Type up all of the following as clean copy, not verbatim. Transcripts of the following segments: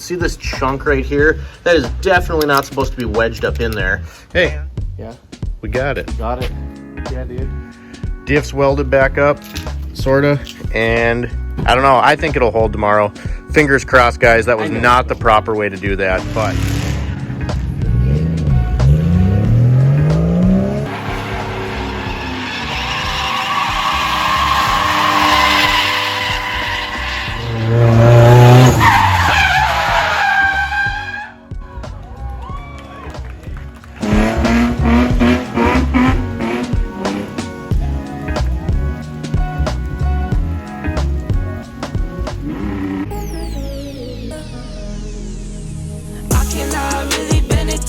see this chunk right here? That is definitely not supposed to be wedged up in there. Hey. Yeah. We got it. Got it. Yeah, dude. Diff's welded back up, sorta, and I don't know. I think it'll hold tomorrow. Fingers crossed, guys. That was not the proper way to do that, but.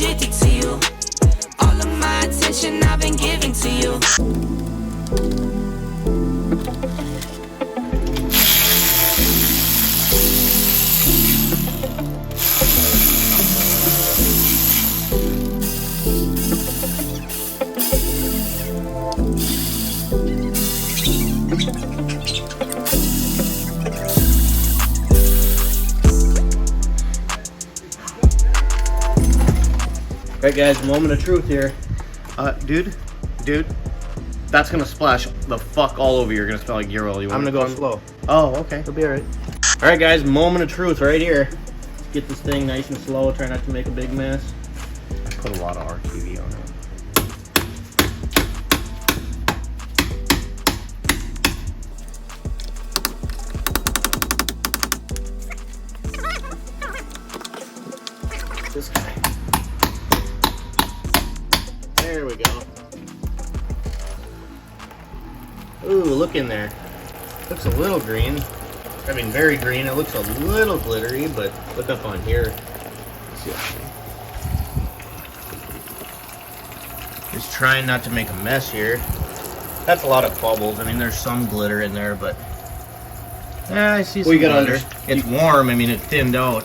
Addicted to you. All of my attention I've been giving to you. All right, guys, moment of truth here. Dude, that's gonna splash the fuck all over you. You're gonna smell like gear oil. I'm gonna go slow. Oh, okay. It'll be all right. All right, guys, moment of truth right here. Get this thing nice and slow. Try not to make a big mess. I put a lot of RTV on it. This guy. There we go. Ooh, look in there. Looks a little green. I mean, very green. It looks a little glittery, but look up on here. Just trying not to make a mess here. That's a lot of bubbles. I mean, there's some glitter in there, but yeah, I see some glitter. It's warm. I mean, it thinned out.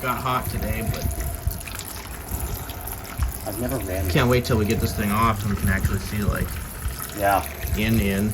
Got hot today, but I've never ran. Can't wait till we get this thing off and we can actually see, like, yeah, in.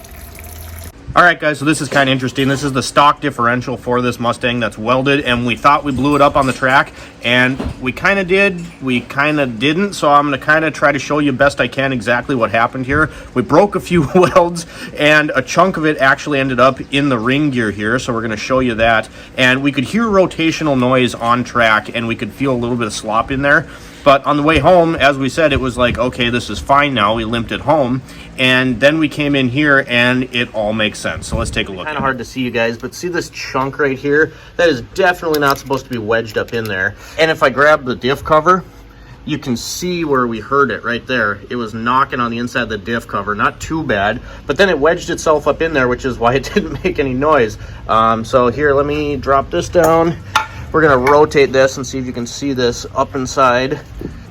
All right, guys, so this is kind of interesting. This is the stock differential for this Mustang that's welded, and we thought we blew it up on the track, and we kind of did. We kind of didn't, so I'm going to kind of try to show you best I can exactly what happened here. We broke a few welds, and a chunk of it actually ended up in the ring gear here, so we're going to show you that. And we could hear rotational noise on track, and we could feel a little bit of slop in there. But on the way home, as we said, it was like, okay, this is fine now. We limped it home. And then we came in here and it all makes sense. So let's take a look. Kind of hard to see, you guys, but see this chunk right here? That is definitely not supposed to be wedged up in there. And if I grab the diff cover, you can see where we heard it right there. It was knocking on the inside of the diff cover. Not too bad, but then it wedged itself up in there, which is why it didn't make any noise. So here, let me drop this down. We're going to rotate this and see if you can see this up inside.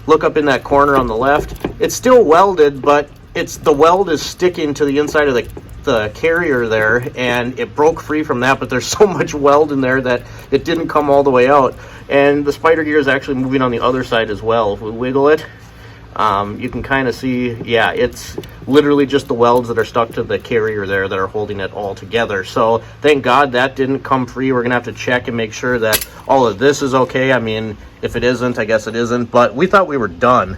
Look up in that corner on the left. It's still welded, but the weld is sticking to the inside of the carrier there, and it broke free from that, but there's so much weld in there that it didn't come all the way out. And the spider gear is actually moving on the other side as well. If we wiggle it, you can kind of see, yeah, it's literally just the welds that are stuck to the carrier there that are holding it all together. So thank God that didn't come free. We're gonna have to check and make sure that all of this is okay. I mean, if it isn't, I guess it isn't, but we thought we were done.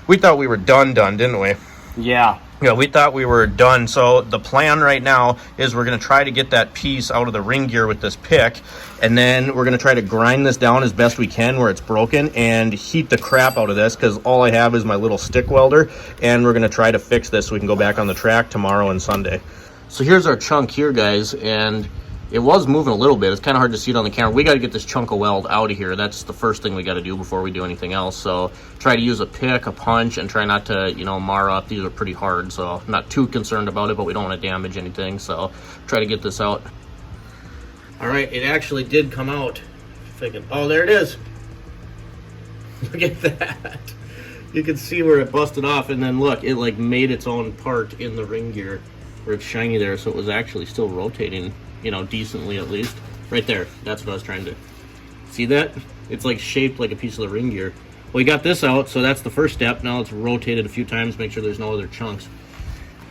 We thought we were done, didn't we? yeah. Yeah, we thought we were done. So the plan right now is we're going to try to get that piece out of the ring gear with this pick, and then we're going to try to grind this down as best we can where it's broken and heat the crap out of this, because all I have is my little stick welder, and we're going to try to fix this so we can go back on the track tomorrow and Sunday. So here's our chunk here, guys, and it was moving a little bit. It's kind of hard to see it on the camera. We got to get this chunk of weld out of here. That's the first thing we got to do before we do anything else. So try to use a pick, a punch, and try not to, mar up. These are pretty hard, so I'm not too concerned about it, but we don't want to damage anything. So try to get this out. All right, it actually did come out. Oh, there it is. Look at that. You can see where it busted off, and then look, it like made its own part in the ring gear where it's shiny there, so it was actually still rotating, decently at least. Right there, that's what I was trying to... See that? It's like shaped like a piece of the ring gear. Well, we got this out, so that's the first step. Now let's rotate it a few times, make sure there's no other chunks.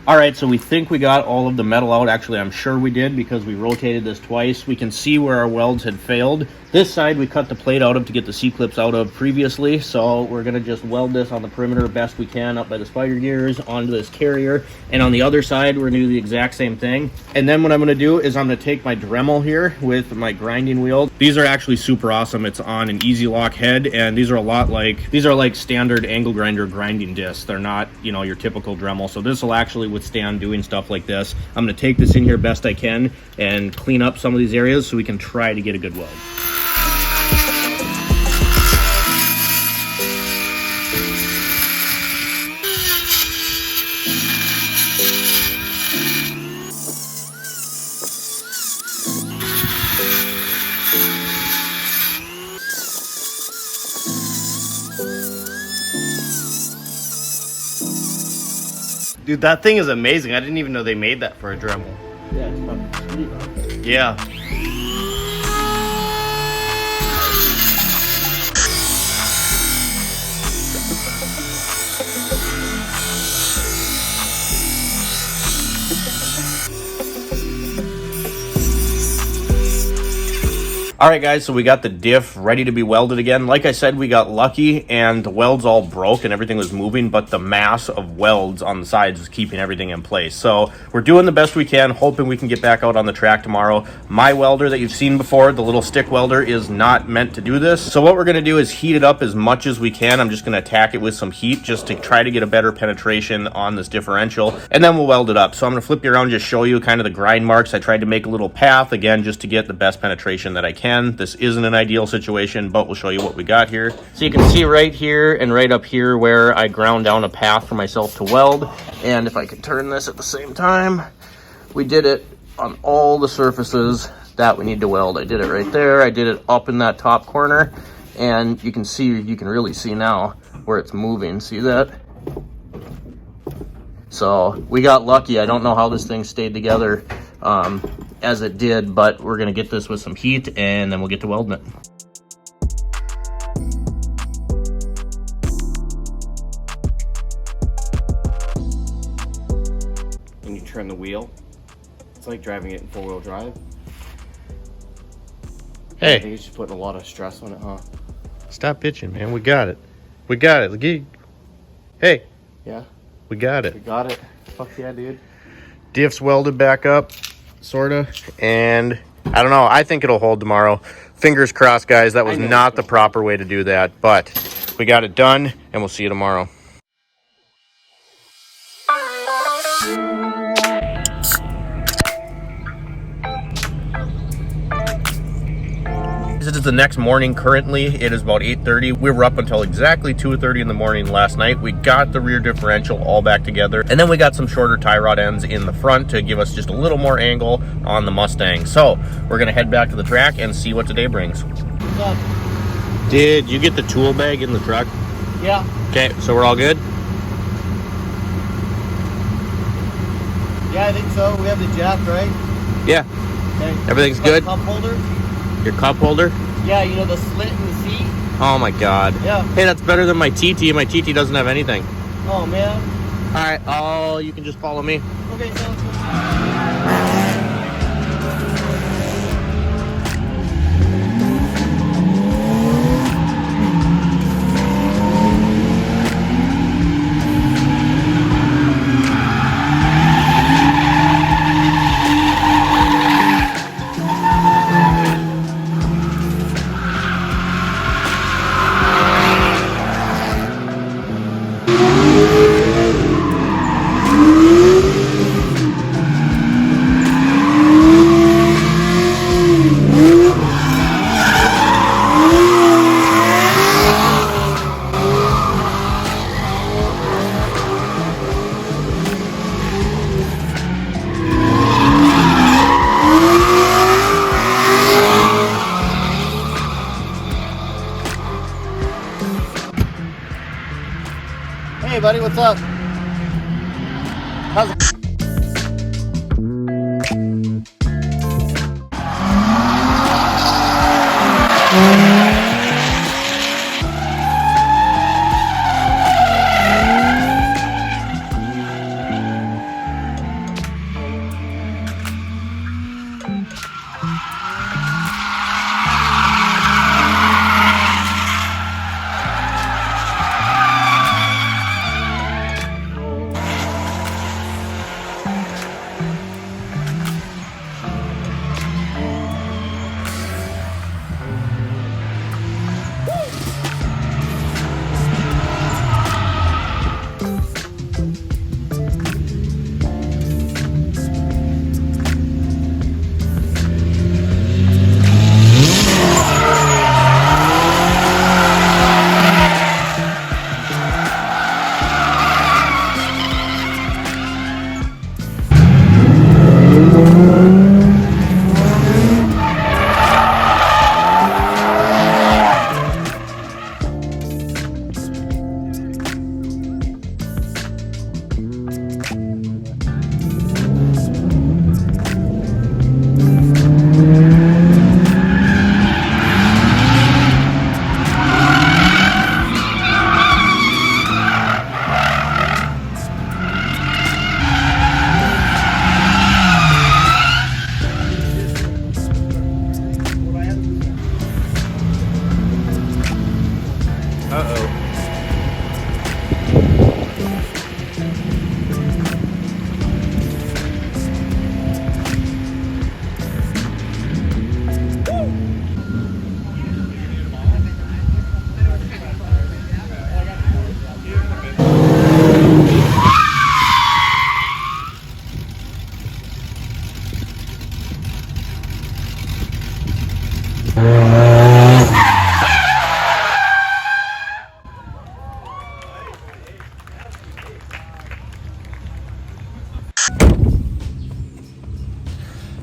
All right, so we think we got all of the metal out. Actually, I'm sure we did because we rotated this twice. We can see where our welds had failed. This side we cut the plate out of to get the C-clips out of previously, so we're gonna just weld this on the perimeter best we can up by the spider gears onto this carrier. And on the other side, we're gonna do the exact same thing. And then what I'm gonna do is I'm gonna take my Dremel here with my grinding wheel. These are actually super awesome. It's on an easy lock head, and these are like standard angle grinder grinding discs. They're not, you know, your typical Dremel. So this will actually withstand doing stuff like this. I'm gonna take this in here best I can and clean up some of these areas so we can try to get a good weld. Dude, that thing is amazing. I didn't even know they made that for a Dremel. Yeah, it's fucking sweet, huh? Yeah. All right, guys, so we got the diff ready to be welded again. Like I said, we got lucky and the welds all broke and everything was moving, but the mass of welds on the sides was keeping everything in place. So we're doing the best we can, hoping we can get back out on the track tomorrow. My welder that you've seen before, the little stick welder, is not meant to do this. So what we're gonna do is heat it up as much as we can. I'm just gonna attack it with some heat just to try to get a better penetration on this differential, and then we'll weld it up. So I'm gonna flip you around, just show you kind of the grind marks. I tried to make a little path, again, just to get the best penetration that I can. This isn't an ideal situation, but we'll show you what we got here. So you can see right here and right up here where I ground down a path for myself to weld. And if I could turn this at the same time, we did it on all the surfaces that we need to weld. I did it right there. I did it up in that top corner. And you can see, you can really see now where it's moving. See that? So we got lucky. I don't know how this thing stayed together as it did, but we're gonna get this with some heat and then we'll get to welding it. When you turn the wheel, it's like driving it in four-wheel drive. I Hey, think it's just putting a lot of stress on it, huh? stop bitching, man. We got it. We got it. Hey, Yeah, we got it. we got it. Fuck yeah, dude. Diff's welded back up, sorta, and I don't know. I think it'll hold tomorrow. Fingers crossed, guys. That was not the proper way to do that, but we got it done, and we'll see you tomorrow. It is the next morning. Currently it is about 8:30. We were up until exactly 2:30 in the morning last night. We got the rear differential all back together, and then we got some shorter tie rod ends in the front to give us just a little more angle on the Mustang. So we're gonna head back to the track and see what today brings. What's up? Did you get the tool bag in the truck? Yeah. Okay, so we're all good? Yeah, I think so. We have the jack, right? Yeah, Okay. everything's good. Cup holder? Your cup holder? Yeah, you know the slit in the seat? Oh my god. Yeah. Hey, that's better than my TT. My TT doesn't have anything. Oh, man. All right, oh, you can just follow me. Okay, sounds good. Hey, buddy, what's up? How's it?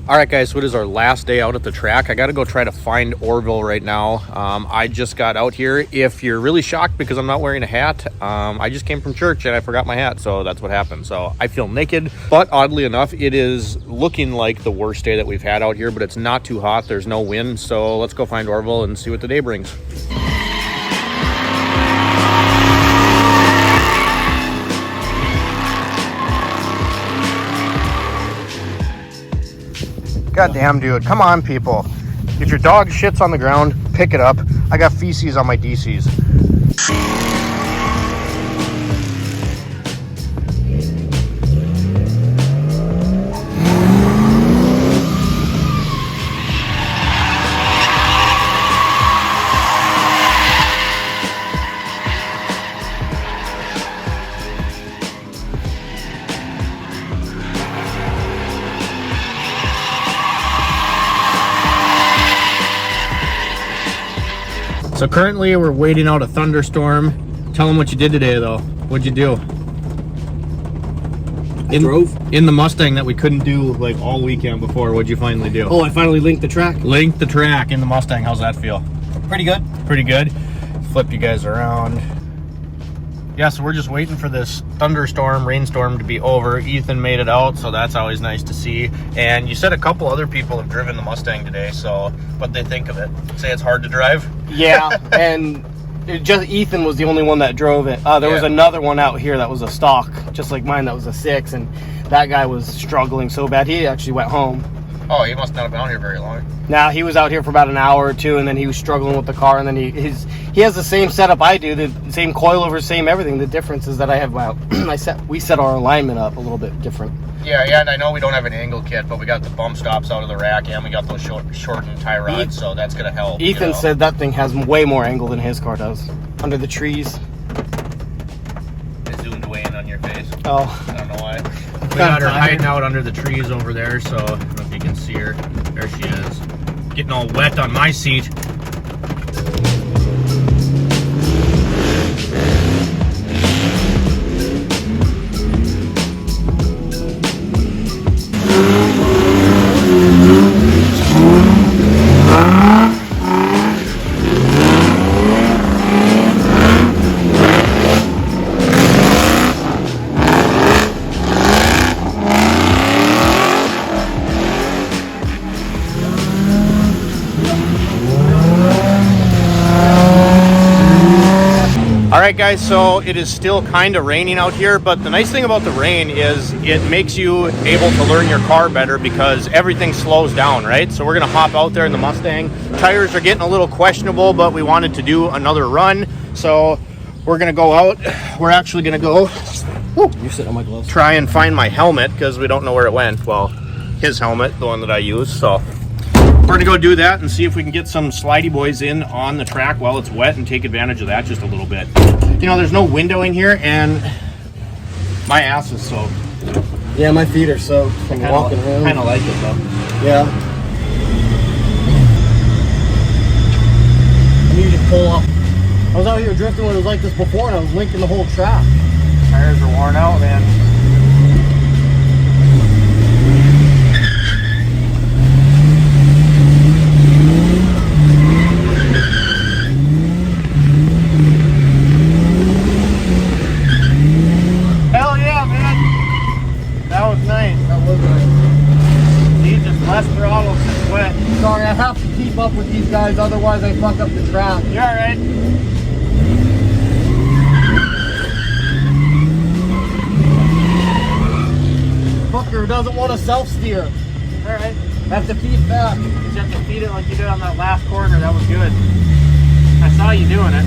All right, guys, so it is our last day out at the track. I got to go try to find Orville right now. I just got out here. If you're really shocked because I'm not wearing a hat, I just came from church and I forgot my hat, so that's what happened. So I feel naked, but oddly enough, it is looking like the worst day that we've had out here, but it's not too hot. There's no wind, so let's go find Orville and see what the day brings. God damn, dude. Come on, people. If your dog shits on the ground, pick it up. I got feces on my DCs. So currently we're waiting out a thunderstorm. Tell them what you did today though. What'd you do? I drove. In the Mustang that we couldn't do like all weekend before. What'd you finally do? Oh, I finally linked the track. Linked the track in the Mustang. How's that feel? Pretty good. Pretty good. Flip you guys around. Yeah, so we're just waiting for this thunderstorm, rainstorm to be over. Ethan made it out, so that's always nice to see. And you said a couple other people have driven the Mustang today, so what'd they think of it? Say it's hard to drive? Yeah, and Ethan was the only one that drove it. There was another one out here that was a stock, just like mine, that was a 6, and that guy was struggling so bad, he actually went home. Oh, he must not have been out here very long. Now, he was out here for about an hour or two, and then he was struggling with the car, and then he has the same setup I do, the same coilover, same everything. The difference is that I have we set our alignment up a little bit different. Yeah, and I know we don't have an angle kit, but we got the bump stops out of the rack, and we got those shortened tie rods, so that's going to help. Ethan said that thing has way more angle than his car does. Under the trees. It zoomed way in on your face. Oh. I don't know why. We got her hiding out under the trees over there, so I don't know if you can see her. There she is. Getting all wet on my seat. right, guys, so it is still kind of raining out here, but the nice thing about the rain is it makes you able to learn your car better because everything slows down, right? So we're going to hop out there in the Mustang. Tires are getting a little questionable, but we wanted to do another run, so we're going to go out. We're actually going to go You're sitting on my gloves. try and find my helmet because we don't know where it went. Well, his helmet, the one that I use, so we're gonna go do that and see if we can get some slidey boys in on the track while it's wet and take advantage of that just a little bit. You know, there's no window in here and my ass is soaked. Yeah, my feet are soaked from walking around. Kind of like it though. Yeah. I need to pull up. I was out here drifting when it was like this before and I was linking the whole track. Tires are worn out, man. Hell yeah, man. That was nice. That was nice. Need just less throttle since it's wet. Sorry, I have to keep up with these guys, otherwise I fuck up the track. You're alright. Fucker doesn't want to self-steer. Alright. I have to feed back. You have to feed it like you did on that last corner. That was good. I saw you doing it.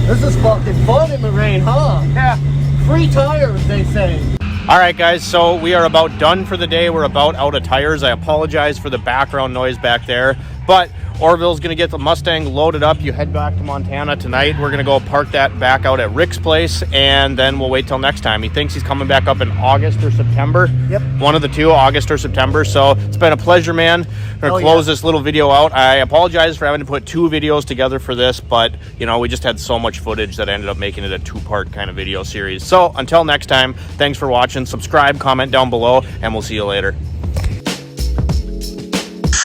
This is fucking fun in the rain, huh? Yeah. Free tires, they say. All right, guys, so we are about done for the day. We're about out of tires. I apologize for the background noise back there, but Orville's going to get the Mustang loaded up. You head back to Montana tonight. We're going to go park that back out at Rick's place, and then we'll wait till next time. He thinks he's coming back up in August or September. Yep. One of the two, August or September. So it's been a pleasure, man. We're going to close this little video out. I apologize for having to put two videos together for this, but, you know, we just had so much footage that I ended up making it a two-part kind of video series. So until next time, thanks for watching. Subscribe, comment down below, and we'll see you later.